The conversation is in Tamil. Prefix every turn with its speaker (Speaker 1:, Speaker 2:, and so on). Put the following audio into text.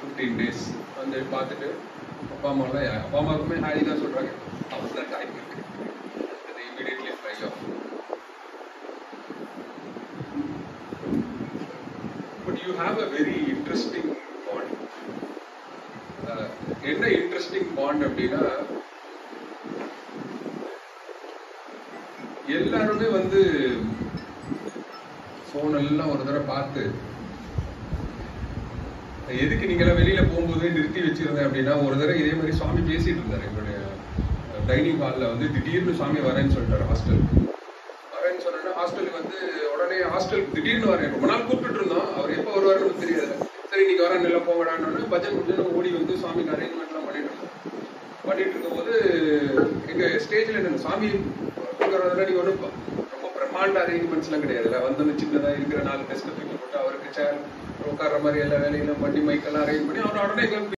Speaker 1: 15 days வந்து பார்த்துட்டு அப்பா அம்மாவுக்குமே ஹாய் தான் சொல்கிறாங்க. அவங்க தான் டைம் இருக்கு, அது immediately fly off. But you have a very interesting bond. என்ன இன்ட்ரெஸ்டிங் பாண்ட் அப்படின்னா, எல்லாருமே வந்து ஃபோன் எல்லாம் ஒரு தடவை பார்த்து, எதுக்கு நீங்களாம் வெளியில போகும்போதே நிறுத்தி வச்சிருந்தேன் அப்படின்னா, ஒரு தடவை இதே மாதிரி சுவாமி பேசிட்டு இருந்தாரு எங்களுடைய டைனிங் ஹாலில் வந்து. திடீர்னு சுவாமி வரேன்னு சொல்லிட்டாரு ஹாஸ்டலுக்கு. வரேன்னு சொன்னா ஹாஸ்டலுக்கு வந்து உடனே ஹாஸ்டலுக்கு திடீர்னு வரேன். ரொம்ப நாள் கூப்பிட்டு இருந்தோம், அவர் எப்போ வருவாருன்னு தெரியாது. சரி இன்னைக்கு வரேன் நல்லா போங்கடான்னு பஜன் முடிஞ்சு ஓடி வந்து சுவாமிக்கு அரேஞ்ச்மெண்ட்லாம் பண்ணிட்டு இருக்கும்போது எங்க ஸ்டேஜ்ல என்ன சுவாமி நீங்க ஒன்றும் ரொம்ப பிரம்மாண்ட அரேஞ்ச்மெண்ட்ஸ்லாம் கிடையாது. வந்து சின்னதாக இருக்கிற 4 டெஸ்க் தூக்கி போட்டு அவருக்கு சேர் உட்கார்ற மாதிரி எல்லா வேலையெல்லாம் பண்ணி மைக்கெல்லாம் அரேஞ்ச் பண்ணி அவர் உடனே